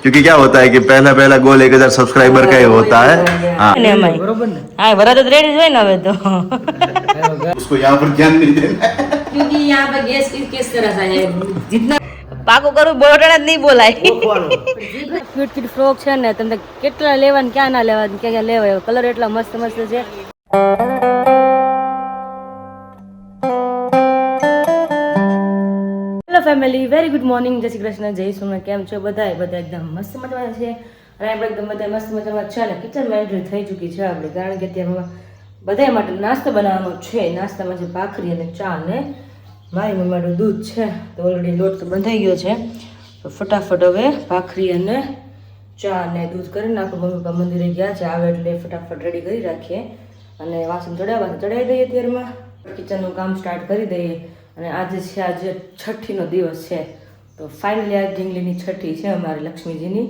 क्योंकि क्या होता है कि पहला पहला गोल 1000 सब्सक्राइबर का ही होता है। हाँ बरोबर ना। हाँ भरा तो रेडी હોય ને હવે તો उसको यहाँ पर ध्यान नहीं देना है। क्योंकि यहाँ पे गैस किस तरह से है जितना પાકું કરું બોલટાણા જ નહીં બોલાય ક્યુટ ક્યુટ ફ્રોક છે ને તમને કેટલા લેવા ને ક્યાં ના લેવા ને ક્યાં ક્યાં લેવા કલર એટલા મસ્ત મસ્ત છે hello family very good morning જય શ્રી કૃષ્ણ જય સોમનાથ કેમ છો બધા એકદમ મસ્ત મજામાં છે અને આપણે એકદમ બધા મસ્ત મજામાં છે ને કિચનમાં એન્ટ્રી થઈ ચૂકી છે આપણે કારણ કે અત્યારે બધા માટે નાસ્તો બનાવવાનો છે નાસ્તામાં છે ભાખરી અને ચા ને મારી મમ્મી માટે દૂધ છે તો ઓલરેડી લોટ તો બંધાઈ ગયો છે તો ફટાફટ હવે ભાખરી અને ચા અને દૂધ કરી નાખો મમ્મી પપ્પા મંદિરે ગયા છે આવે એટલે ફટાફટ રેડી કરી રાખીએ અને વાસણ ચડાવી દઈએ અત્યારમાં કિચનનું કામ સ્ટાર્ટ કરી દઈએ અને આજે છઠ્ઠીનો દિવસ છે તો ફાઇનલી આ ઢીંગલીની છઠ્ઠી છે અમારી લક્ષ્મીજીની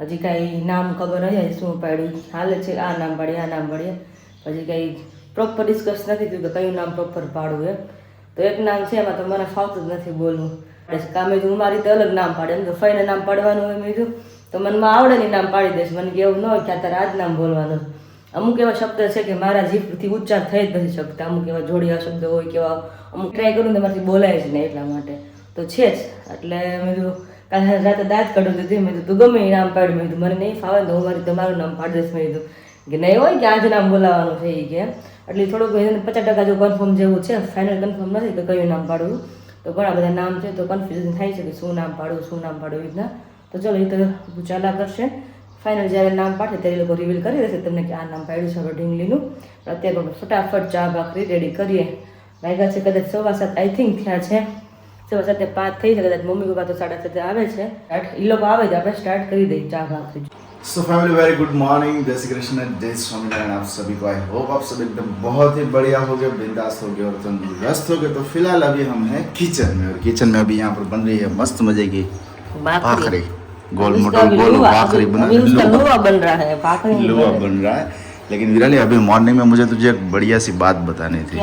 હજી કાંઈ નામ ખબર નહીં શું પાડ્યું હાલે છે આ નામ પાડીએ પછી કાંઈ પ્રોપર ડિસ્કસ નથી થયું કે કયું નામ પ્રોપર પાડવું એમ તો એક નામ છે એમાં તો મને ફાવતું જ નથી બોલવું કામે હું મારી રીતે અલગ નામ પાડે એમ તો ફઈને નામ પાડવાનું હોય મેં તો મનમાં આવડે નહીં નામ પાડી દઈશ મને કે એવું ન હોય કે અત્યારે આ જ નામ બોલવાનું અમુક એવા શબ્દ છે કે મારા જીભથી ઉચ્ચાર થઈ જ નથી શકતા અમુક એવા જોડિયા શબ્દ હોય કે અમુક ટ્રાય કરું ને મારાથી બોલાય જ નહીં એટલા માટે તો છે જ એટલે મેં કીધું કાલે રાતે દાંત કાઢું દીધું મેં તું ગમે એ નામ પાડ્યું મેં કીધું મને નહીં ફાવે તો હું મારી તમારું નામ પાડી દઈશ મેં કીધું કે નહીં હોય કે આજ નામ બોલાવવાનું છે એ કે એટલે થોડુંક 50% જો કન્ફર્મ જેવું છે ફાઇનલ કન્ફર્મ નથી કે કયું નામ પાડવું તો ઘણા બધા નામ છે તો કન્ફ્યુઝન થાય છે કે શું નામ પાડવું એ રીતના તો ચલો એ તો ચાલા કરશે ફાઇનલ જ્યારે નામ પાડે ત્યારે લોકો રિવીલ કરી દેશે તમને કે આ નામ પાડ્યું છે હવે ઢીંગલીનું અત્યારે ફટાફટ ચા ભાખરી રેડી કરીએ વાગ્યા છે કદાચ 7:15 આઈ થિંક થયા છે 7:05 થઈ છે કદાચ મમ્મી પપ્પા તો 7:30 આવે છે એ લોકો આવે છે આપણે સ્ટાર્ટ કરી દઈએ ચા ભાખરી so family very good morning जय श्री कृष्ण जय स्वामीनारायण आप सभी को आई होप आप सब एकदम बहुत ही बढ़िया हो गए बिंदास हो गए और तंदुरुस्त हो गए तो फिलहाल अभी हम हैं किचन में और किचन में अभी यहाँ पर बन रही है मस्त मजे की भाखरी गोल मोटा गोल भाखरी बन रहा है लुआ बन रहा है लेकिन विराली अभी मॉर्निंग में मुझे तुझे एक बढ़िया सी बात बतानी थी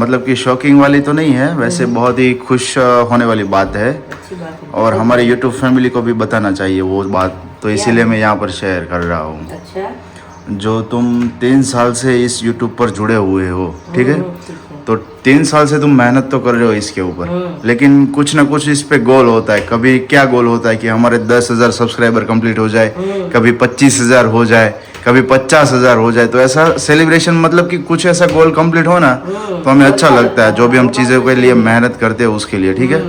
मतलब कि शॉकिंग वाली तो नहीं है वैसे बहुत ही खुश होने वाली बात है और हमारे YouTube फैमिली को भी बताना चाहिए वो बात तो इसीलिए मैं यहाँ पर शेयर कर रहा हूँ अच्छा जो तुम 3 साल से इस YouTube पर जुड़े हुए हो ठीक है तो 3 साल से तुम मेहनत तो कर रहे हो इसके ऊपर लेकिन कुछ ना कुछ इस पे गोल होता है कभी क्या गोल होता है कि हमारे 10,000 सब्सक्राइबर कंप्लीट हो जाए कभी 25,000 हो जाए कभी 50,000 हो जाए तो ऐसा सेलिब्रेशन मतलब कि कुछ ऐसा गोल कंप्लीट हो ना तो हमें अच्छा लगता है जो भी हम चीज़ों के लिए मेहनत करते हैं उसके लिए ठीक है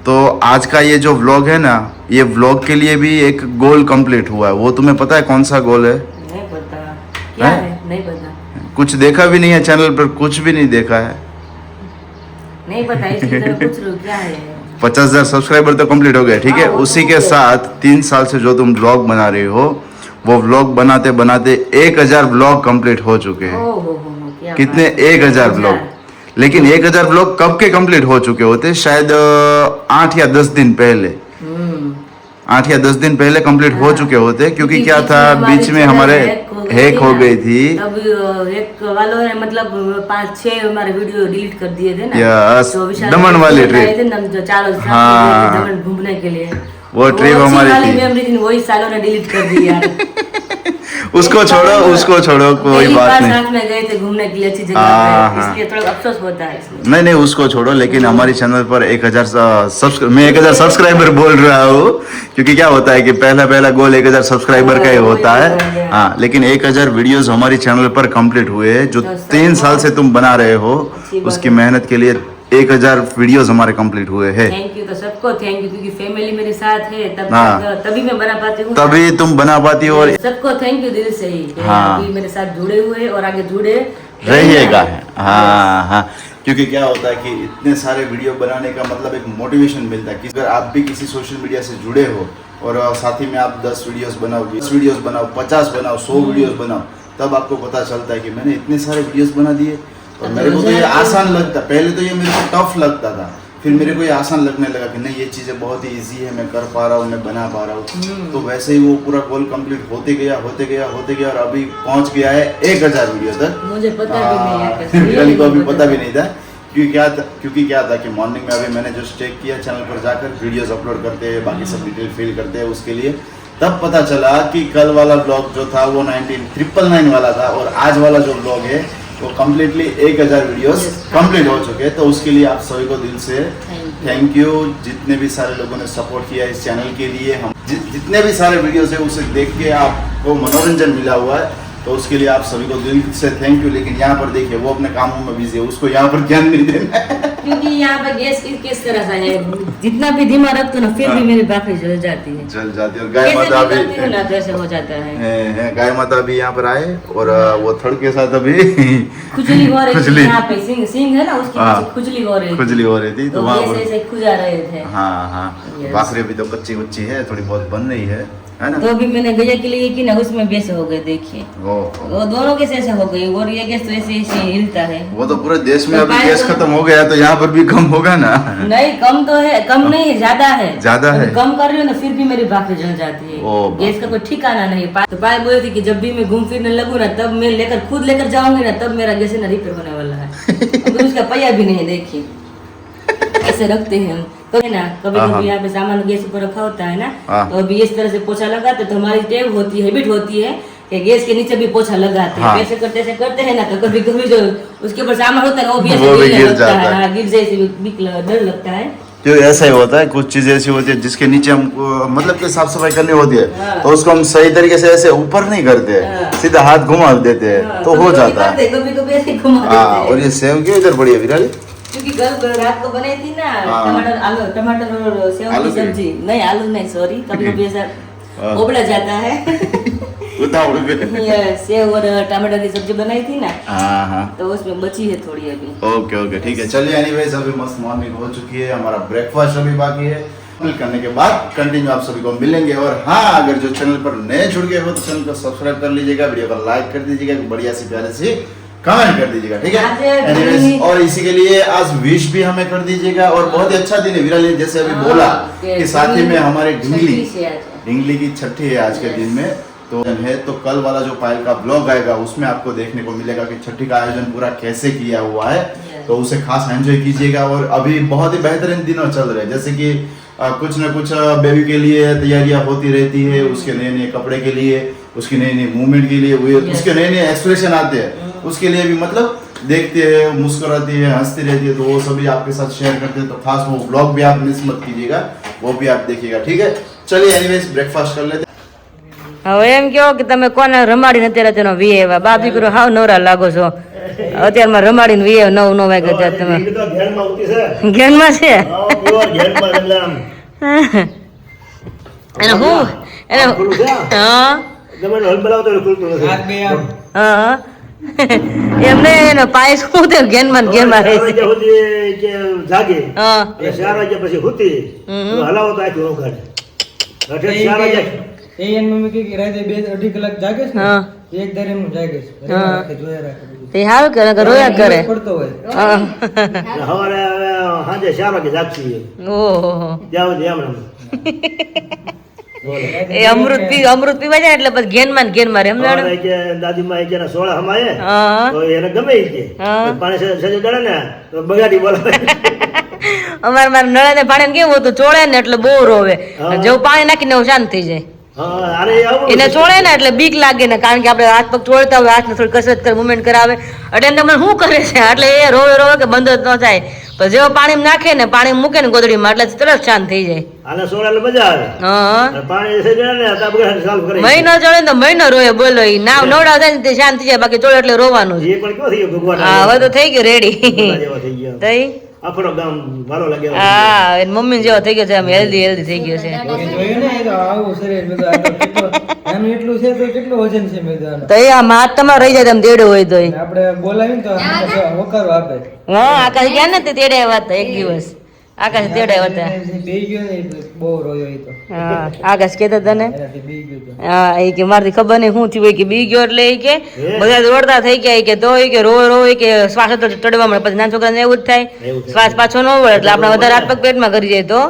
तो आज का ये जो व्लॉग है ना ये व्लॉग के लिए भी एक गोल कंप्लीट हुआ है वो तुम्हें पता है कौन सा गोल है नहीं पता क्या है नहीं पता कुछ देखा भी नहीं है चैनल पर कुछ भी नहीं देखा है नहीं पता इसलिए तो पूछ रही हूँ क्या है 50,000 सब्सक्राइबर तो कंप्लीट हो गए ठीक है उसी के साथ 3 साल से जो तुम व्लॉग बना रहे हो वो व्लॉग बनाते बनाते 1,000 व्लॉग कंप्लीट हो चुके हैं कितने 1,000 व्लॉग लेकिन 1,000 व्लॉग कब के कंप्लीट हो चुके होते शायद 8 या 10 दिन पहले 8 या 10 दिन पहले कंप्लीट हो चुके होते क्योंकि क्या था बीच में हमारे हैक हो गई थी तब एक वालों ने मतलब 5-6 हमारे वीडियो डिलीट कर दिए थे ना यस तो दमन वाली ट्रिप चारों हाँ। दमन घूमने के लिए वो ट्रिप हमारी थी मेमोरी थी वही सालों ने डिलीट कर दी यार उसको छोड़ो कोई बात नहीं साथ में गए थे घूमने के लिए अच्छी जगह पे इसलिए थोड़ा अफसोस होता है इसमें नहीं उसको छोड़ो लेकिन हमारी चैनल पर 1,000 मैं 1,000 सब्सक्राइबर बोल रहा हूँ क्योंकि क्या होता है कि पहला गोल 1,000 सब्सक्राइबर का ही होता है हाँ लेकिन 1,000 वीडियोस हमारी चैनल पर कंप्लीट हुए जो 3 साल से तुम बना रहे हो उसकी मेहनत के लिए 1,000 वीडियोस हमारे कंप्लीट हुए हैं थैंक यू तो सबको थैंक यू क्योंकि फैमिली मेरे साथ है तभी मैं बना पाती हूँ तभी तुम बना पाती हो और सबको थैंक यू दिल से ही हाँ। अभी मेरे साथ जुड़े हुए और आगे जुड़े रहिएगा हाँ क्योंकि क्या होता है कि इतने सारे वीडियो बनाने का मतलब एक मोटिवेशन मिलता है कि अगर आप भी किसी सोशल मीडिया से जुड़े हो और साथ ही में आप 10 वीडियोस बनाओ 20 वीडियोस बनाओ 50 बनाओ 100 वीडियोस बनाओ तब आपको पता चलता है कि मैंने इतने सारे वीडियोस बना दिए और मेरे को तो ये आसान लगता पहले तो ये मेरे को टफ लगता था फिर मेरे को ये आसान लगने लगा कि नहीं ये चीज़ें बहुत ही इजी है मैं कर पा रहा हूँ मैं बना पा रहा हूँ तो वैसे ही वो पूरा गोल कंप्लीट होते गया और अभी पहुँच गया है 1,000 वीडियो तक मुझे पता भी नहीं है विराली को अभी पता भी नहीं था क्योंकि क्या था कि मॉर्निंग में अभी मैंने जो चेक किया चैनल पर जाकर वीडियोस अपलोड करते हैं, बाकी सब डिटेल फिल करते हैं उसके लिए, तब पता चला कि कल वाला ब्लॉग जो था वो 19,999 वाला था और आज वाला जो ब्लॉग है वो कम्प्लीटली 1000 वीडियोस कंप्लीट हो चुके हैं। तो उसके लिए आप सभी को दिल से थैंक यू, जितने भी सारे लोगों ने सपोर्ट किया इस चैनल के लिए। हम जितने भी सारे वीडियोस है उसे देख के आपको मनोरंजन मिला हुआ है, तो उसके लिए आप सभी को दिल से थैंक यू। लेकिन यहाँ पर देखिए वो अपने कामों में बिजी है, उसको यहाँ पर ध्यान नहीं देना है। क्योंकि यहाँ पे गैस किस तरह से है, जितना भी धीमा रखते ना फिर भी मेरी बाकी जल जाती है, जल जाती है। और गाय माता अभी ना तो ऐसे हो जाता है। गाय माता अभी यहाँ पर आए और वो थड़ के साथ अभी खुजली हो रही थी यहाँ पे, सिंग है ना उसकी पीछे खुजली हो रही थी, तो वहाँ पर ऐसे खुजा रहे थे। हाँ बाखरे भी तो कच्ची उच्ची है, थोड़ी बहुत बन रही है ना। तो अभी मैंने गैया के लिए की ना, उसमें बेस हो गए, देखिए वो दोनों के ऐसे हो गई और ये गैस तो ऐसे ऐसे हिलता है। वो तो पूरे देश में अभी गैस खत्म हो गया तो यहाँ पर भी कम होगा ना। नहीं कम तो है, कम नहीं है, ज्यादा है। कम कर रही हूँ ना फिर भी मेरी बाकी जल जाती है। गैस का कोई ठिकाना नहीं। तो पाए बोली थी कि जब भी मैं घूम फिरने लगूँ ना तब मैं खुद लेकर जाऊंगी ना, तब मेरा गैस ना रिपेयर होने वाला है। अभी उसका पहिया भी नहीं, देखिए ऐसे रखते हैं हम। कभी ना कभी यहाँ पे सामान गैस ऊपर रखा होता है ना, तो अभी इस तरह से पोछा लगाते तो हमारी टेव होती है, हैबिट होती है कि गैस के नीचे भी पोछा लगाते हैं। ऐसे करते हैं ना, तो कभी कभी जो उसके ऊपर सामान होता है ना वो भी ऐसे गिर जाता है, गिर जाए डर लगता है। तो ऐसा ही होता है, कुछ चीजें ऐसी होती है जिसके नीचे हमको मतलब कि साफ सफाई करनी होती है तो उसको हम सही तरीके से ऐसे ऊपर नहीं करते, सीधा हाथ घुमा देते हैं तो हो जाता है। कभी ऐसे घुमा देते हैं। और ये सेव क्यों इधर पड़ी है विराली? क्योंकि कल रात को बनाई थी ना टमाटर और सेव की सब्जी, नहीं आलू नहीं, सॉरी, कभी ऐसा उबला जाता है। सेव और टमाटर की सब्जी बनाई थी ना, तो उसमें बची है थोड़ी अभी। ओके ठीक है, चलिए एनीवेज अभी मस्त मॉर्निंग हो चुकी है, हमारा ब्रेकफास्ट अभी बाकी है। करने के बाद कंटिन्यू आप सभी को मिलेंगे। और हाँ, अगर जो चैनल पर नए जुड़ गए हो तो चैनल को सब्सक्राइब कर लीजिएगा, वीडियो को लाइक कर दीजिएगा, बढ़िया सी प्यारे सी कमेंट कर दीजिएगा, ठीक है। एनीवेज और इसी के लिए आज विश भी हमें कर दीजिएगा। और बहुत ही अच्छा दिन है, विराली जैसे अभी बोला कि साथ ही में हमारे ढिंगली की छठी है आज के दिन में तो है। तो कल वाला जो पायल का ब्लॉग आएगा उसमें आपको देखने को मिलेगा कि छठी का आयोजन पूरा कैसे किया हुआ है, तो उसे खास एंजॉय कीजिएगा। और अभी बहुत ही बेहतरीन दिनों चल रहे हैं, जैसे कि कुछ न कुछ बेबी के लिए तैयारियां होती रहती है, उसके नए नए कपड़े के लिए, उसकी नई नई मूवमेंट के लिए, उसके नए नए एक्सप्रेशन आते हैं, उसके लिए भी मतलब देखते हैं, मुस्कुराती है, हंसती रहती है, तो वो सभी आपके साथ शेयर करते हैं। तो खास वो ब्लॉग भी आप मिस मत कीजिएगा, वो भी आप देखिएगा, ठीक है। चलिए एनीवेज ब्रेकफास्ट कर लेते। હવે એમ કહો કે તમે કોને રમાડીને અત્યારે તેનો વીએ બાપ દીકરો હાવ નવરા લાગો છો અત્યારમાં રમાડીને વીએ 9 વાગે ત્યાં તમે ઘેરમાં છે એને હું એને હા એમને એનો પાય શું થયો ઘેરમાં રહે જાગે 4 વાગ્યા પછી હુતી હલાવો તો આખી ઓગાડે 4 વાગ્યા એ એન મમ્મી કે રાતે 2-2.5 કલાક જાગે છે એક ધારે નું જાગે છે રાખે જોયા રાખે તે હાલ કરે કે રોયા કરે પડતો હોય હવારે સાંજે 4 વાગે જાગતી ઓહો જાવ જેમ એ અમૃત પીવા જાય એટલે બસ ઘેનમાં એમ જાણે કે દાદી માં કે સોળા હમાય તો એને ગમે કે પાણી સજે ડળે ને તો બગાડી બોલાવે અમાર નળે ને પાણી કેવું હતું ચોળે ને એટલે બહુ રોવે જેવું પાણી નાખીને એવું શાંત થઈ જાય એને ચોળે ને એટલે બીક લાગે ને, કારણ કે આપણે હાથ પગ ચોળતા હોય, હાથને થોડી કસરત કરે, મુવમેન્ટ કરાવે એટલે એને મને શું કરે છે એટલે એ રોવે કે બંધ જ ન થાય, પણ જેવો પાણી નાખે ને પાણી મૂકે ને ગોદડીમાં એટલે તરત શાંત થઈ જાય. આને સોળાલે મજા આવે. હા પાણી છે ને આ બગાડ ચાલુ કરે મહિનો ચોળે તો મહિનો રોવે, બોલો ઈ નાવ નવડા થાય ને તે શાંત થઈ જાય, બાકી ચોળે એટલે રોવાનું એ પણ કેવો થઈ ગયો ભગવાન. હા હવે તો થઈ ગયો રેડી થઈ આપણો ગામ ભાલો લાગે. હા એની મમ્મી જેવો થઈ ગયો છે, આમ હેલ્ધી થઈ ગયો છે. જોયું ને એ તો આવું શરીર મેં તો આમ એટલું છે તો કેટલું વજન છે મેં તો એ આ હાથ તમારો રહી જાય તેમ તેડો હોય તો આપણે બોલાવીને તો હોકારો આપે. હા આકાશ ગયા ને તે તેડે આવ્યા હતા એક દિવસ, આકાશ તેડે આવ્યા હતા બે ગયો ને બહુ રોયો એ તો. હા આકાશ કહેતા હતા ને હા એ કે મારથી ખબર નહીં શું થયું કે બી ગયો એટલે એ કે બધા દોડતા થઈ ગયા કે તો એ કે રોવે કે શ્વાસ ચડવા મળે, પછી નાના છોકરાને એવું જ થાય, શ્વાસ પાછો ન વળે એટલે આપણે વધારે હાથ પગ પેટમાં કરી જાય તો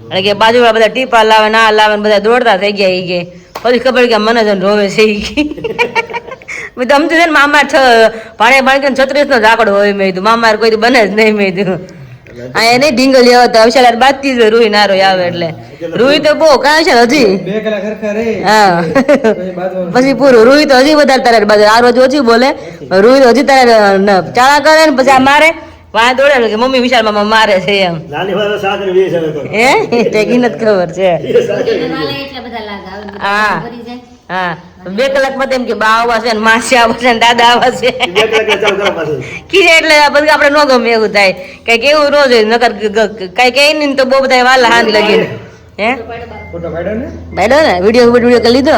એટલે કે બાજુવાળા બધા ટીપા લાવે ના લાવે બધા દોડતા થઈ ગયા એ કે પછી ખબર કે મને જ રોવે છે એ મેં તો સમજુ છે ને મામા ભાણે ભાણે 36 નો ઝાકડો હોય મેં કીધું મામા કોઈ તો બને જ નહીં મેં કીધું આ એને ઢીંગલી આવે તો વિશાલ બાજતી જ રૂહી નારો આવે એટલે રૂહી તો બહુ કાંઈ છે હજી 2 કલાક ખરખા રે હા પછી પૂરું રૂહી તો હજી વધારે તારે બાજુ આ રોજ ઓછી બોલે રૂહી તો હજી તારે ચાળા કરે ને પછી આ મારે વાં દોડે કે મમ્મી વિશાલ મામા મારે છે એમ નાની ભાઈ સાથે વેચ હવે તો હે ટેકી નથી ખબર છે હા હા 2 કલાકમાં તેમ કે બા આવા છે ને માસી આવા છે ને દાદા આવા છે 2 કલાક ચાલુ કરવા પાછું કીધે એટલે પછી આપણે ન ગમે એવું થાય કઈ કેવું રોજ નકર કઈ કઈ નહીં તો બહુ બધા વાલા હાથ લગીને હે ફોટો પાડ્યો ને બેડો ને વિડીયો કરી લીધો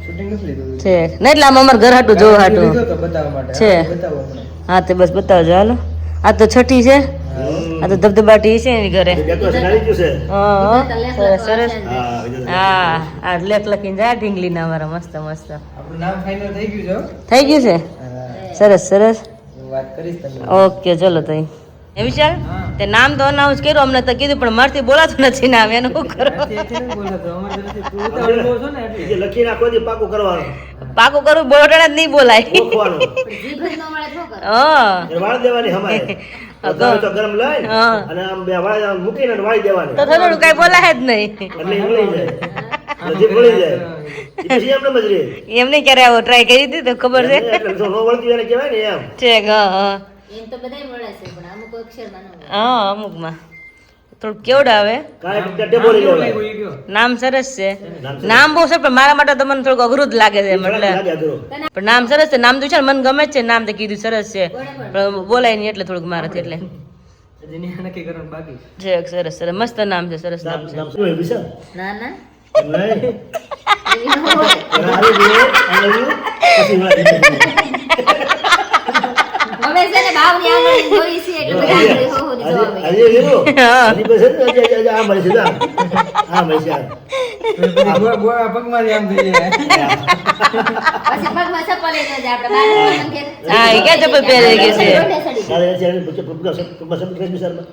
શૂટિંગ નથી લીધું છે ને એટલે આમ અમારે ઘર હાટું જોવા હાટું લીધો તો બતાવવા માટે છે બતાવો હમણાં હા તે બસ બતાવજો હાલો આ તો છઠ્ઠી છે આ તો ધબધબાટી છે એની ઘરે ડેકોરેશન આવી ગયું છે હા સરસ સરસ હા હા આ લેખ લખીને જાય ઢીંગલીના અમારા મસ્ત મસ્ત આપણું નામ ફાઇનલ થઈ ગયું છે થઈ ગયું છે સરસ સરસ હું વાત કરીશ તમને ઓકે ચલો તો એ વિશાલ તે નામ તો અનાઉન્સ કર્યું અમને તો કીધું પણ મારથી બોલાતું નથી નામ એનું શું કરો જે લખી નાખો તે પાકું કરવાનું પાકું કરવું બોલટાણા જ નહીં બોલાય ઓખવાનું હા એ વાળ દેવાની હમારે તો ગરમ લઈને હા. અને આમ બે વાળ મૂકીને અને વાળી દેવાની તો થોડું કઈ બોલાય જ નહીં એટલે એ વળી જાય નજીક વળી જાય એ પછી એમને મજરી એમ નહીં ક્યારે આવો ટ્રાય કરી હતી તો ખબર છે એટલે જો નો વળતી એને કહેવાય ને એમ છે હા હા એમ તો બધાય મળે છે પણ અમુક અક્ષરમાં ન મળે. હા અમુકમાં થોડુંક કેવડ આવે કાંઈ ડબ્બો લઈ લેવાય નામ સરસ છે નામ બહુ સરસ પણ મારા માટે તો મને થોડુંક અઘરું જ લાગે છે એટલે લાગે અઘરો પણ નામ સરસ છે નામ તો છે ને મને ગમે જ છે નામ તો કીધું સરસ છે પણ બોલાય નહીં એટલે થોડુંક મારાથી એટલે નક્કી કરવાનું બાકી છે સરસ સરસ મસ્ત નામ છે સરસ નામ છે નામ શું વિશાલ ના ના નહીં એવી ન હોય. આવી ગયો પછી વાત હવે છે ને ભાવની આંગળી જોઈ છે એટલે બધા આંગળી હો હોની જોવા મળે. આજે ગયો હજી પછી આ મળે છે આ મળે છે ગોવા પગમાં આમ થઈ જાય પછી પગમાં ચપ્પલ લઈ ન જાય આપણે બહાર મંગે. હા એ ક્યાં ચપ્પલ પહેરે કે છે રોટે સડી જાય. તારે છે પગમાં સબ વિશાલમાં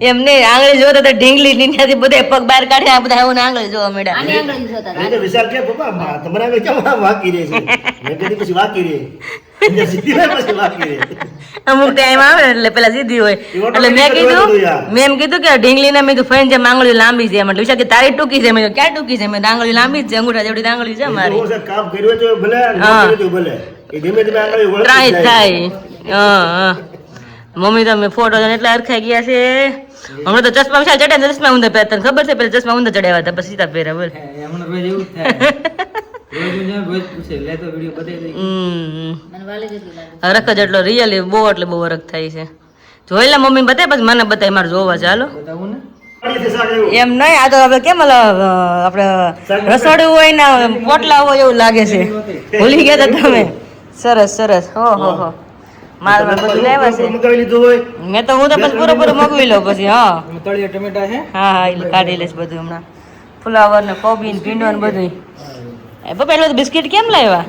એમ નહીં આંગળી જોતા તો ઢીંગલી નીચેથી બધા પગ બહાર કાઢે આ બધા એવું આંગળી જોવા મળ્યા આની આંગળી જોતા હતા. એટલે વિશાલ કે પપ્પા તમારે હવે કેમ આમ વાકી રહે છે મેં કીધું પછી વાકી રહે એટલે સીધી હોય પછી વાકી રહે અમુક ટાઈમ આવે ને એટલે પેલા સીધી હોય એટલે મેં કીધું મેં એમ કીધું કે ઢીંગલી ને મેં કીધું ફઈને જેમ આંગળી લાંબી છે એટલે વિચાર કે તારી ટૂંકી છે મેં કીધું ક્યાં ટૂંકી છે મેં કીધું આંગળી લાંબી જ છે અંગૂઠા જેવડી તો આંગળી છે મારી એવું છે, કામ કર્યું હોય તો ભલે ન હા. કર્યું તો ભલે એ ધીમે ધીમે આંગળી વળતી ટ્રાય જાય. થાય હા મમ્મી તો મેં ફોટો એટલા હરખાઈ ગયા છે હમણાં તો ચશ્મા વિશાલ ચડે ને ચશ્મા ઊંધા પહેરતા ખબર છે પેલા ચશ્મા ઊંધા ચડાવ્યા હતા પછી સીધા પહેર્યા બોલ હમણાં રોજ એવું જ થાય રોજ જેમ રોજ પૂછે લે તો વિડિયો બતાવી દઈ મને વાલે જેટલી લાગે. હરખ જ એટલો રિયલી બહુ એટલે બહુ હરખ થાય છે જોઈ લે મમ્મી બતાવે પછી મને બતાવે મારે જોવા ચાલો બતાવું ને પાણીથી શાક એવું. એમ નહીં આ તો આપણે કેમ આપણે રસોડું હોય ને પોટલા હોય એવું લાગે છે ભૂલી ગયા હતા તમે સરસ સરસ હો મારે બધું લેવા છે મગાવી લીધું હોય મેં તો હું તો પછી પૂરું મગવી લઉં પછી હા તળિયા ટમેટા છે હા એટલે કાઢી લઈશ બધું હમણાં ફુલાવર ને કોબી ને ભીંડો ને બધું એ પપ્પા એટલે બિસ્કિટ કેમ લાવ્યા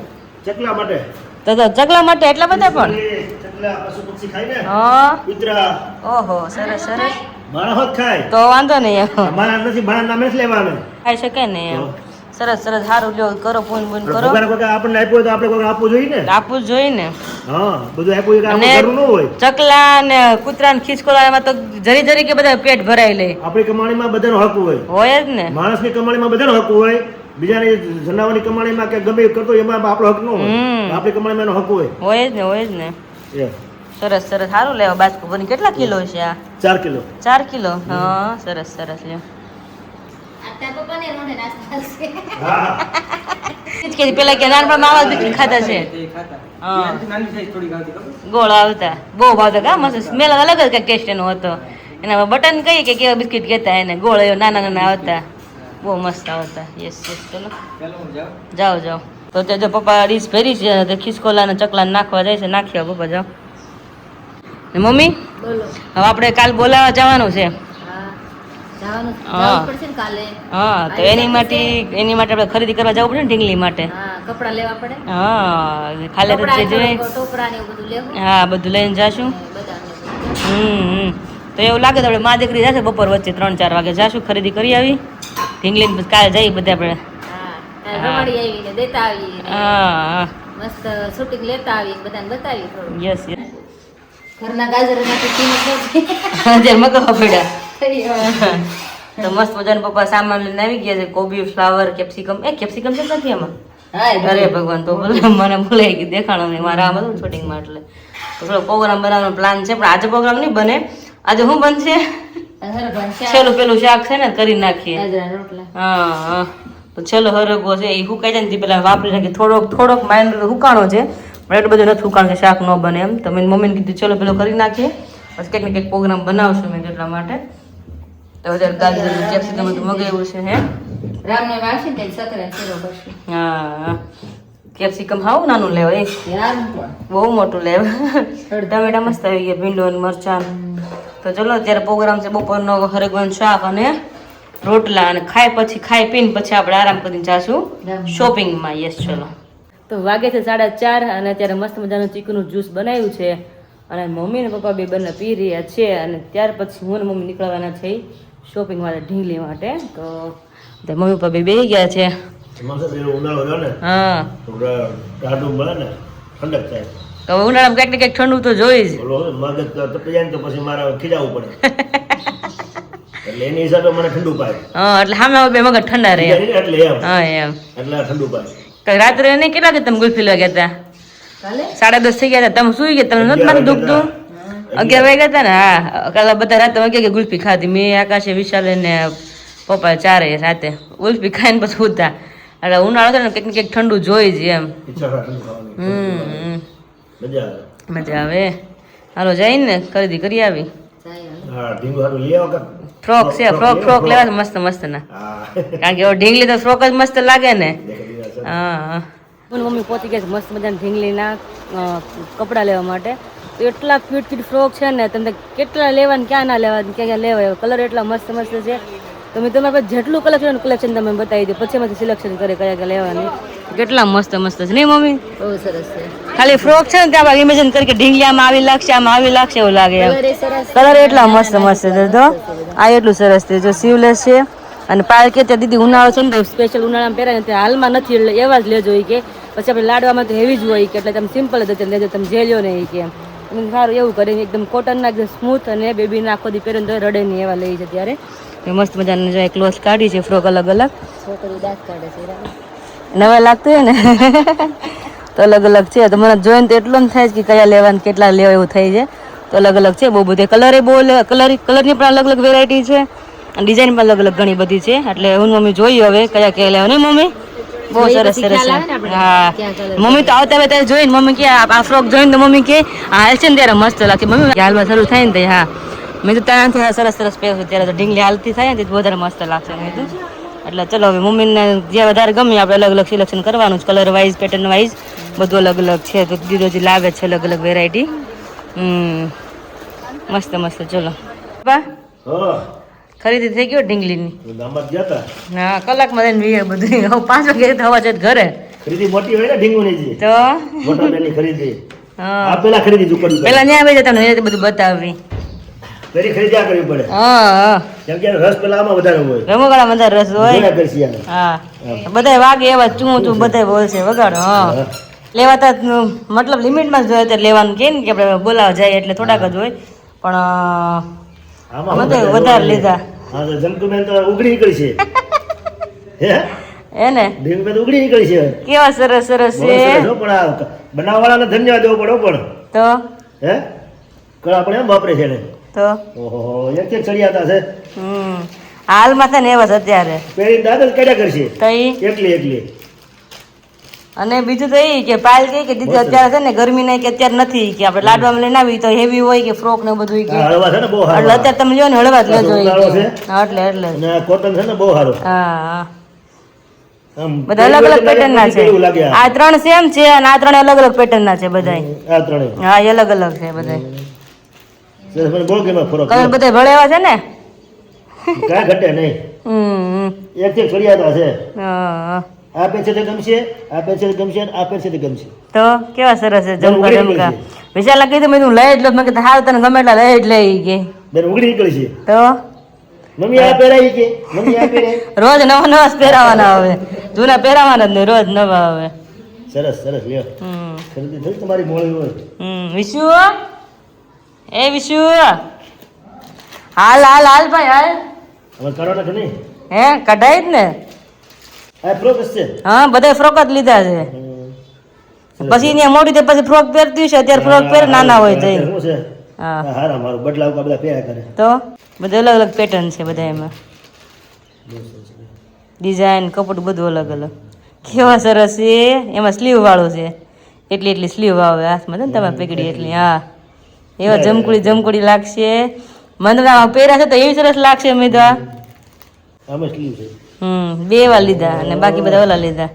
ચકલા માટે તો ચકલા માટે એટલા બધા પણ એ ચકલા પશુ પક્ષી ખાય ને હા કૂતરા ઓહો સરસ સરસ માણસ જ ખાય તો વાંધો નહીં એમ મારા નથી મારા નામે જ લેવાનું ખાઈ શકે ને એમ સરસ સરસ સારું લ્યો કરો પૂન પૂન કરો ભગવાન કોઈ આપણને આપ્યું હોય તો આપણે કોઈ આપવું જોઈએ ને આપવું જ જોઈએ ને હા બધું આપ્યું હોય કે અને આપણું ઘરનું ન હોય ચકલા ને કૂતરા ને ખિસકોલામાં તો જરી જરી કે બધા પેટ ભરાઈ લે આપણી કમાણીમાં બધાનો હક હોય હોય જ ને માણસની કમાણીમાં બધાનો હક હોય બીજાની જનાવરની કમાણીમાં કે ગમે એ કરતો હોય એમાં આપણો હક ન હોય આપણી કમાણીમાં એનો હક હોય હોય જ ને એ સરસ સરસ સારું લેવા બાજકુ બની કેટલા કિલો છે આ 4 કિલો 4 કિલો હા સરસ સરસ લ્યો આ તારા પપ્પાને રોંઢે નાસ્તા છે. હા જ કે પેલા કે નાનપણમાં આવા જ બિસ્કિટ ખાતા છે હા ગોળ આવતા બહુ ભાવતા કા મસ્ત સ્મેલ અલગ જ કઈ ટેસ્ટ એનો હતો એના બટન કહીએ કે કેવા બિસ્કિટ કહેતા એને ગોળ એવો નાના નાના આવતા બહુ મસ્ત આવતા યસ યસ ચલો જાઓ જાઓ તો તે જો પપ્પા ડીશ ભરી છે તે ખિસકોલા ને ચકલા ને નાખવા જાય છે નાખી આવો પપ્પા જાઓ ને મમ્મી બોલો. હવે આપણે કાલ બોલાવવા જવાનું છે હા જવાનું હા. જવું પડશે ને કાલે. હા તો એની માટે આપણે ખરીદી કરવા જવું પડે ને ઢીંગલી માટે હા કપડાં લેવા પડે. હા ખાલી તો કપડાં, જે જોઈએ ટોપરા ને એવું બધું લેવું. હા બધું લઈને જાશું બધાને તો એવું લાગે તો આપણે મા દીકરી જશે બપોર વચ્ચે 3-4 વાગે જાશું ખરીદી કરી આવી ઢીંગલી કાલે જઈએ બધા આપણે હા રમાડી આવીને દેતા આવીને હા મસ્ત શૂટિંગ લેતા આવી બધાને બતાવી થોડું યસ યસ ઘરના ગાજરમાંથી તીન આજે મગાવવા પડ્યા તો મસ્ત મજાના પપ્પા સામાન લઈને આવી ગયા છે કોબી ફ્લાવર કેપ્સિકમ કેપ્સિકમ તો નથી એમાં અરે ભગવાન તો મને ભૂલાઈ ગઈ દેખાણો નહીં મારા આમ હતું શૂટિંગમાં એટલે તો થોડો પ્રોગ્રામ બનાવવાનો પ્લાન છે પણ આજે પ્રોગ્રામ નહીં બને આજે શું બનશે છેલ્લું પેલું શાક છે ને કરી નાખીએ હા તો છેલ્લો હરગો છે એ હુકાઈ જાય ને તે પેલા વાપરી નાખીએ થોડોક માઇન્ડ હુકાણો છે પણ એટલું બધું નથી હુકાણ કે શાક ન બને એમ તો મેં મમ્મીને કીધું ચલો પેલો કરી નાખીએ પછી કંઈક ને કંઈક પ્રોગ્રામ બનાવશું મેં એટલા માટે તો વધારે ગાજર કેપ્સિકમ બધું મગાવ્યું છે હે રામને વાવશે ને સકરા શીરો કરશે હા કેપ્સિકમ હાવ નાનું લેવાય બહુ મોટું લેવા ટમેટા મસ્ત આવી ગયા ભીંડો અને મરચાં તો ચલો અત્યારે પ્રોગ્રામ છે બપોરનો હરગવાનું શાક અને રોટલા અને ખાઈ પીને પછી આપણે આરામ કરીને જાશું શોપિંગમાં યસ ચલો તો વાગે છે 4:30 અને અત્યારે મસ્ત મજાનું ચીકુનું જ્યુસ બનાવ્યું છે અને મમ્મી ને પપ્પા બે બંને પી રહ્યા છે અને ત્યાર પછી હું ને મમ્મી નીકળવાના છે શોપિંગ માટે ઢીંગલી માટે તો મમ્મી પપ્પા બે બેસી ગયા છે ઉનાળો રહ્યો ને હા ટાઢું મળે ને ઠંડક થાય તો ઉનાળામાં કંઈક ને કંઈક ઠંડુ તો જોઈ જ બોલો મગજ તપી જાય ને તો પછી મારે ખીજાવવું પડે એટલે એની હિસાબે મને ઠંડુ પાય હા એટલે સામે બે મગજ ઠંડા રહે એટલે એમ હા એમ એટલે ઠંડુ પાય તો રાત્રે નહીં કેટલા કે તમે ગુલ્ફી લેવા ગયા હતા 10:30 થઈ ગયા હતા તમે સુઈ ગયા તમને નથી માથું દુખતું 11 વાગ્યા હતા ને હા કાલે બધા રાતે વાગ્યા કે ગુલ્ફી ખાધી મેં આકાશે વિશાલે ને પપ્પા ચારે રાતે ગુલ્ફી ખાઈને પછી ઉતા એટલે ઉનાળો છે ને કંઈક ને કંઈક ઠંડુ જોઈ જ એમ ઈચ્છા થાય ઠંડુ ખાવાની મજા આવે મજા આવે હાલો જઈને ને ખરીદી કરી આવી હા ઢીંગુ હારું લઈ આવો કાં ફ્રોક છે ફ્રોક લેવા છે મસ્ત મસ્ત ના હા કારણ કે ઢીંગલી તો ફ્રોક જ મસ્ત લાગે ને દેખાડી રહ્યા છે. હા મમ્મી પહોંચી ગયા છે મસ્ત મજાના ઢીંગલીના કપડાં લેવા માટે તો એટલા ક્યુટ ફ્રોક છે ને તમને કેટલા લેવા ને ક્યાં ના લેવા ક્યાં ક્યાં લેવા કલર એટલા મસ્ત મસ્ત છે તો મેં તમારે પાસે જેટલું કલેક્શન તમે બતાવી દો પછી એમાંથી સિલેક્શન કરે કયા કયા લેવાની કેટલા મસ્ત મસ્ત છે નહીં મમ્મી બહુ સરસ છે ખાલી ફ્રોક છે ને ત્યાં ઇમેજિન કરી કે ઢીંગલી આમાં આવી લાગશે એવું લાગે એમ કલર એટલા મસ્ત મસ્ત છે તો આ એટલું સરસ છે જો સીવલેસ છે અને પાલ કે ત્યાં દીદી ઉનાળો છે ને સ્પેશિયલ ઉનાળામાં પહેરાય ને ત્યાં હાલમાં નથી એટલે એવા જ લેજો કે પછી આપણે લાડવામાં તો હેવી જ હોય કે એટલે તમે સિમ્પલ જ લેજો તમે જે લ્યો ને કે એમ સારું એવું કરે એકદમ કોટનના એકદમ સ્મૂથ અને બેબીને આખો દી પહેરે તો રડે નહીં એવા લઈ છે ત્યારે મસ્ત મજાની જો ક્લોથ કાઢી છે ફ્રોક અલગ અલગ છોકરી દાંત કાઢે છે નવા લાગતું હોય ને તો અલગ અલગ છે તો મને જોઈને તો એટલું થાય કે કયા લેવા ને કેટલા લેવા એવું થઈ જાય તો અલગ અલગ છે બહુ બધે કલરે બહુ કલરની પણ અલગ અલગ વેરાયટી છે અને ડિઝાઇન પણ અલગ અલગ ઘણી બધી છે એટલે હું મમ્મી જોઈ હવે કયા કયા લેવા નહીં મમ્મી બહુ સરસ સરસ છે હા મમ્મી તો આવતા ત્યારે જોઈને મમ્મી કે આ ફ્રોક જોઈને તો મમ્મી કે હાલ છે ને ત્યારે મસ્ત લાગશે મમ્મી હાલમાં શરૂ થાય ને હા મેં તો ત્યાંથી સરસ સરસ પહેરશું ત્યારે તો ઢીંગલી હાલતી થાય ને તો વધારે મસ્ત લાગશે મેં તો એટલે ચલો હવે મમ્મીને જે વધારે ગમે આપણે અલગ અલગ સિલેક્શન કરવાનું છે કલર વાઇઝ પેટર્ન વાઇઝ બધું અલગ અલગ છે તો દીદો જે લાવે છે અલગ અલગ વેરાયટી મસ્ત મસ્ત ચલો બા હા ખરીદી થઈ ગયો ઢીંગલીની દામત ગયા તા હા કલાકમાં જઈને વીએ બધું હવે 5 વાગે થવા જાય ઘરે ખરીદી મોટી હોય ને ઢીંગુની જે તો મોટા બેનની ખરીદી હા આ પેલા ખરીદી ચૂકવવી પડે પેલા ત્યાં આવી જાય તમને એ બધું બતાવી પેલી ખરીદી આ કરવી પડે હા કેમ કે રસ પેલા આમાં વધારે હોય રમકડા બધા રસ હોય જોયા કરશી આને. હા બધાય વાગે એવા ચું બધાય બોલશે વગાડો હા લેવાતા મતલબ લિમિટમાં જ જોઈએ ત્યારે લેવાનું કે ને કે આપણે બોલાવા જાય એટલે થોડાક જ હોય પણ આમાં અમે તો વધારે લીધા હા તો જમતુબેન તો ઉગડી નીકળી છે હે એને ઢીંગુબેન તો ઉગડી નીકળી છે કેવા સરસ સરસ બહુ છે સરસ હો, પણ આ બનાવવાળાને ધન્યવાદ દેવો પડે હો પણ તો હે કળા પણ એમ વાપરે છે ને તો ઓહો એક ચડિયાતા છે હાલમાં છે ને એવા જ અત્યારે પેલી દાદા જ કાઢ્યા કરશે તો ઈ એકલી અને બીજું તો એ કે પાયલ કે દીદી અત્યારે છે ને ગરમી નહીં કે અત્યારે નથી કે આપણે લાડવામાં લઈને આવી તો હેવી હોય કે ફ્રોક ને બધું કે હા હળવા છે ને બહુ એટલે સારું અત્યારે તમે લ્યો ને હળવા જ લેજો ઈ ઉનાળો કે. છે. હા એટલે અને આ કોટન છે ને બહુ સારું હા આમ બધા અલગ અલગ પેટર્ન ના છે કેવું લાગે આ 3 સેમ છે અને આ 3 અલગ અલગ પેટર્ન ના છે બધાય આ ત્રણેય હા એ અલગ અલગ છે બધાય સરસ મને બહુ ગમે ફરક કલર બધાય ભળેવા છે ને કાંઈ ઘટે નહીં એક ચડિયાતા છે હા આ પેન્સિલ ગમશે આ પેન્સિલ ગમશે અને આ પેન્સિલ ગમશે તો કેવા સરસ છે બેન જમકા ઉઘડી જમકા નીકળી વિશાલ કીધું મેં તું લઈ જ લો મેં કીધું હાલ તને ગમે એટલા લઈ જ લઈ કે બેન ઉગડી નીકળી છે તો મમ્મી આ પહેરાવી કે મમ્મી આ પહેરે રોજ નવા નવા જ પહેરાવાના હવે જૂના પહેરાવાના જ નહીં રોજ નવા હવે સરસ સરસ લ્યો ખરીદી થઈ તમારી મોળી હોય વિશુ એ વિશુ હાલ હાલ હાલ ભાઈ હાલ હવે કરવાના કે નહીં હે કઢાઈ જ ને આ પ્રોગ્રેસ છે હા બધા ફ્રોક જ લીધા છે પછી ત્યાં મોટી તે પછી ફ્રોક પહેરતી છે અત્યારે ફ્રોક પહેર નાના હોય તો શું છે હા હારા મારું બદલાવ કા બધા પહેર્યા કરે તો બધા અલગ અલગ પેટર્ન છે બધા એમાં ડિઝાઇન કપડું બધું અલગ અલગ કેવા સરસ છે એમાં સ્લીવ વાળું છે એટલી એટલી સ્લીવ આવે હાથમાં છે ને તમારે પકડી એટલી હા એવા જમકુડી લાગશે મંદરામાં પહેર્યા છે તો એવી સરસ લાગશે મેં તો આમાં સ્લીવ છે બે વાર લીધા અને બાકી બધા ઓલા લીધા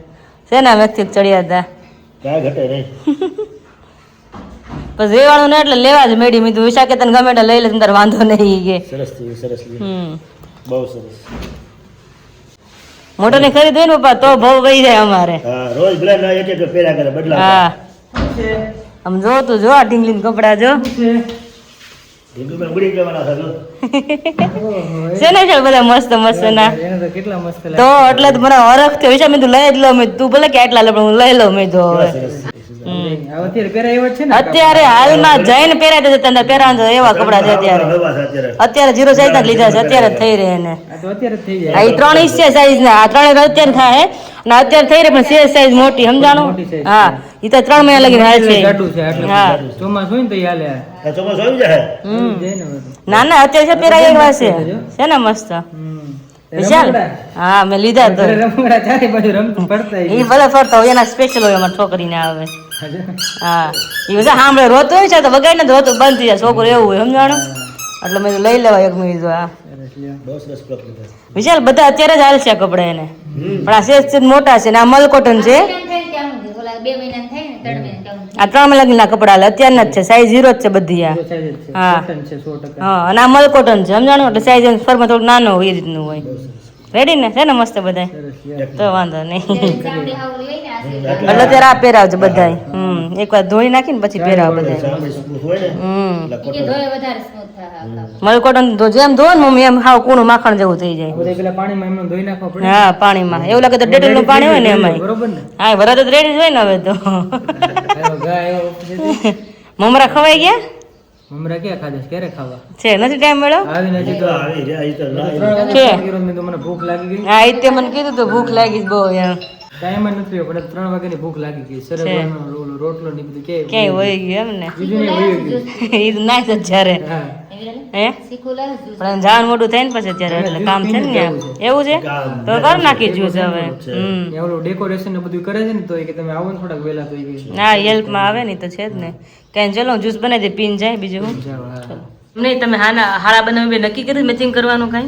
છે ને વ્યક્તિ ચડ્યા હતા ક્યાં ઘટે નહીં પછી રેવાળું ને એટલે લેવા જ મેડી મીધું વિશાખે તને ગમે એટલે લઈ લે તારે વાંધો નહીં કે સરસ થયું સરસ લ્યો બહુ સરસ મોટો ની ખરીદ હોય ને પપ્પા તો ભાવ વહી જાય અમારે હા રોજ ભલે ના એક એક પહેર્યા કરે બદલાવ હા આમ જો તું જો આ ઢીંગલીન કપડા જો હિન્દુમાં ઉડી જવાના હતા છે ને ચાલ બધા મસ્ત મસ્ત ના એને તો કેટલા મસ્ત તો એટલે જ મને હરખ થયો વિશાખ મેં તું લઈ જ લો મેં તું ભલે કે આટલા લે પણ હું લઈ લઉં મેં તો હવે અત્યારે પહેરાય છે ને અત્યારે હાલમાં જઈને પહેરાય છે તને પહેરાવાનું તો એવા કપડા છે અત્યારે હવા છે અત્યારે અત્યારે 0 સાઈઝ ના લીધા છે અત્યારે જ થઈ રહે એને આ તો અત્યારે થઈ જાય આ ઈ 3 ઇંચ છે સાઈઝ ના આ 3 અત્યારે થાય અને અત્યારે થઈ રહે પણ છે સાઈઝ મોટી સમજાણું હા ઈ તો 3 મહિના લગીને હાલ છે હા ચોમાસ હોય ને તો હાલે આ ચોમાસ આવી જાય ના ના અત્યારે છે પહેરાય એવા છે ને મસ્ત વિશાલ હા મેં લીધા તો રમકડા ચારે બાજુ રમતું પડતા ઈ ભલે ફરતા હોય એના સ્પેશિયલ હોય અમાર છોકરીને આવે હા ઈ બધા સાંભળે રોતો હોય છે તો વગાડીને તો રોતો બંધ થઈ જાય છોકરો એવું હોય સમજાણું એટલે મેં લઈ લેવા એક મિનિટ હા બહુ સરસ પ્લોટ લીધા વિશાલ બધા અત્યારે જ હાલ છે કપડા એને પણ આ સેજ મોટા છે ને આ મલ કોટન છે ઓલા 2 મહિના થાય ને 3 મહિના કેવું આ 3 મહિના કપડા હાલે અત્યારના જ છે સાઈઝ 0 જ છે બધી આ હા હા અને આ મલ કોટન છે સમજાણું એટલે સાઈઝ ફરમાં થોડું નાનો હોય એ રીતનું હોય રેડી ને છે ને મસ્ત બધા તો વાંધો નહીં ચામડી હાવ લઈ ને આ એટલે ત્યારે આ પહેરાવજો બધા એકવાર ધોઈ નાખીને પછી પહેરાવ બધા ચામડી સ્મૂથ હોય ને કે ધોય વધારે સ્મૂથ થાય મલ કોટન તો જેમ ધો ને મમ્મી એમ હાવ કૂણું માખણ જેવું થઈ જાય પેલા પાણીમાં એમને ધોઈ નાખવા પડે હા પાણીમાં એવું લાગે તો ડેટલ નું પાણી હોય ને એમાં બરોબર ને હા વરદ જ રેડી જ હોય ને હવે તો મમરા ખવાઈ ગયા મમરા ક્યાં ખાધે ક્યારે ખાવા છે નથી ટાઈમ મળ્યો આવી નથી તો આવી જાય તો છે તો મને ભૂખ લાગી ગઈ હા એ તે મને કીધું તો ભૂખ લાગી છે બહુ એમ ટાઈમ જ નથી પણ 3 વાગ્યાની ભૂખ લાગી ગઈ સરગવાનો રોટલો ને બધું ક્યાંય વહી ગયું એમ ને બીજું નહીં વહી ગયું એ તો ના જ જ્યારે હા હે શીખું લાવ પણ જવાનું મોટું થાય ને પછી અત્યારે એટલે કામ છે ને ત્યાં. એવું છે તો કર નાખી જ્યુસ હવે એ ઓલું ડેકોરેશન ને બધું કરે છે ને તો એ કે તમે આવો ને થોડાક વહેલા તો એ કે હા હેલ્પમાં આવે ને તો છે જ ને કઈ ચલો જ્યુસ બનાવી દે પીને જાય બીજું હું જાઓ, હા. નહીં તમે હાળા બનાવી નક્કી કર્યું મેચિંગ કરવાનું કઈ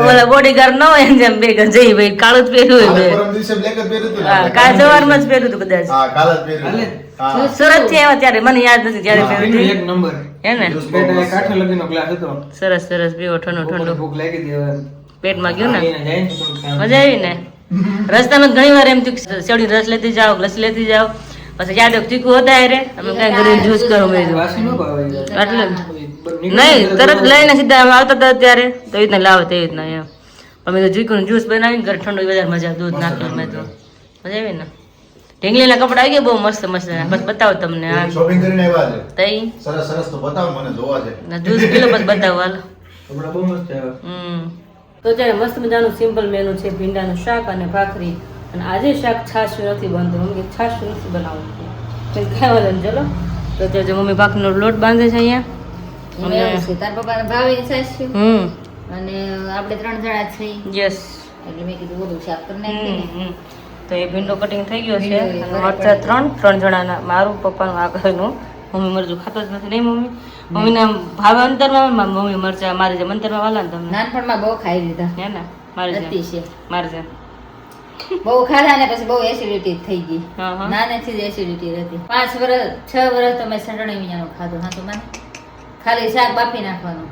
ઓલા બોડીગાર્ડ ન હોય ને જેમ બે જઈ ભાઈ કાળું જ પહેર્યું હોય બે હા કાલ સવારમાં જ પહેર્યું હતું કદાચ સુરત થી આવ્યા ત્યારે મને યાદ નથી ત્યારે પહેર્યું હતું. એક નંબર હે ને બેટા એક આઠ લગીનો ગ્લાસ હતો સરસ સરસ પીવો ઠંડુ ઠંડુ ભૂખ લાગી હતી હવે પેટમાં ગયું ને એને જાય ને તો થોડુંક કામ. મજા આવી ને રસ્તામાં ઘણી વાર એમ થયું શેવડી રસ લેતી જાઓ લસ્સી લેતી જાઓ પછી યાદ તીખું હતા રે અમે કઈ ઘરે જ્યુસ કરો મેં વાસી ન ભાવે એટલે નહીં તરત લઈને સીધા અમે આવતા હતા ત્યારે તો એ રીતના લાવે તેવી રીતના એમ પણ મેં તો ચીકુનું જ્યુસ બનાવીને ઘરે ઠંડુ વધારે મજા દૂધ નાખ્યું મેં તો મજા આવી ને ઢીંગલીના કપડા આવી ગયા બહુ મસ્ત મસ્ત બસ બતાવો તમને આ શોપિંગ કરીને આવ્યા છે તઈ સરસ સરસ તો બતાવો મને જોવા છે જ્યુસ પી લો બસ બતાવો હાલો કપડા બહુ મસ્ત આવે તો ત્યારે મસ્ત મજાનું સિમ્પલ મેનુ છે ભીંડાનું શાક અને ભાખરી અને આજે શાક છાશું નથી બનતું મમ્મી કે છાશું નથી બનાવવું કાંઈ વાંધો નહીં ચલો તો ત્યારે મમ્મી ભાખરીનો લોટ બાંધે છે અહીંયા એવું છે તાર પપ્પાને ભાવે સાસ છે અને આપણે 3 જણા છીએ યસ એટલે મેં કીધું બધું શાક કરી નાખીએ તો એ ભીંડો કટિંગ થઈ ગયો છે અને મરચા ત્રણ જણાના મારું પપ્પાનું આગળનું મમ્મી મરચું ખાતો જ નથી નહીં મમ્મીના ભાવે અંતરમાં મમ્મી મરચા મારે જે મંતરમાં વાલા ને તમને નાનપણમાં બહુ ખાઈ લીધા હે ને મારે છે અતિશય મારે છે બહુ ખાધા ને પછી બહુ એસિડિટી થઈ ગઈ હા હા નાનેથી જ એસિડિટી હતી 5 વર્ષ 6 વર્ષ તો મેં સટણી વિયાનું ખાધું હા તો મને ખાલી શાક બાફી નાખવાનું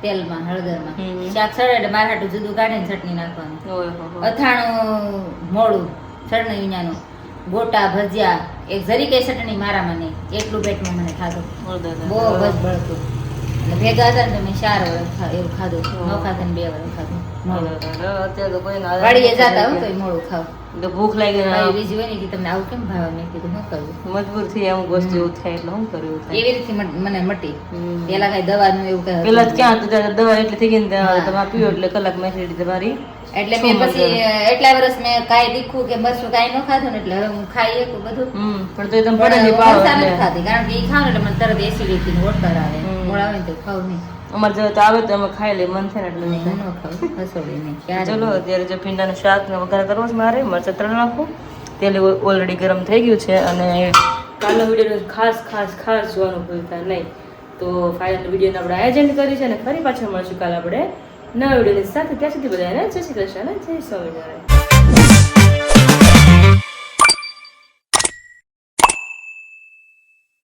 તેલમાં હળદરમાં શાક સડે એટલે મારા હાટું જુદું કાઢીને ચટણી નાખવાનું ઓય હો હો. અથાણું મોડું ચટણી વિયાનું ગોટા ભજીયા એક જરી કઈ ચટણી મારામાં નહીં એટલું પેટમાં મને ખાધું ઓર દાદા. બહુ જ બળતું એટલે ભેગા હતા ને તો મેં 4 વર્ષ એવું ખાધું ન ખાધું ને 2 વર્ષ ખાધું અત્યારે તો કોઈ વાડીએ જતા હોય તો મોડું ખાવ તો ભૂખ લાગી ભાઈ બીજું હોય ને કે તમને આવું કેમ ભાવે મેં કીધું શું કરવું મજબૂર થઈ અમુક વસ્તુ એવું થાય એટલે શું કર્યું થાય એવી રીતે મને મટી પેલા કઈ દવાનું એવું કઈ પેલા તો ક્યાં હતું ત્યારે દવા એટલી થઈ ગઈ ને ત્યાં તમે પીવો એટલે કલાક મેસેડી તમારી એટલે મેં પછી એટલા વર્ષ મેં કાંઈ તીખું કે બસું કાંઈ ન ખાધું ને એટલે હવે હું ખાઈ શકું બધું પણ તો તમે પણ પડે વરસાદ નથી ખાધી કારણ કે એ ખાવ ને એટલે મને તરત એસિડિટી નો ઓળકાર આવે મોડા આવે ને તો ખાવ નહીં અમારે જો તો આવે તો અમે ખાઈ લઈએ મન થાય ને એટલે નહીં ન ખાવ હસોડી નહીં ખાય. ચલો અત્યારે જો ભીંડાનું શાક ને વઘાર કરવો છે મારે મરચાં તળ નાખું તેલ ઓલરેડી ગરમ થઈ ગયું છે અને કાલનો વિડીયો ખાસ જોવાનું ભૂલતા નહીં. તો ફાઇનલ વિડીયોને આપણે આયોજન કરી છે અને ફરી પાછા મળશું કાલે આપણે નવા વિડીયોની સાથે. ત્યાં સુધી બધાને જય શ્રી કૃષ્ણ અને જય સ્વામિનારાયણ.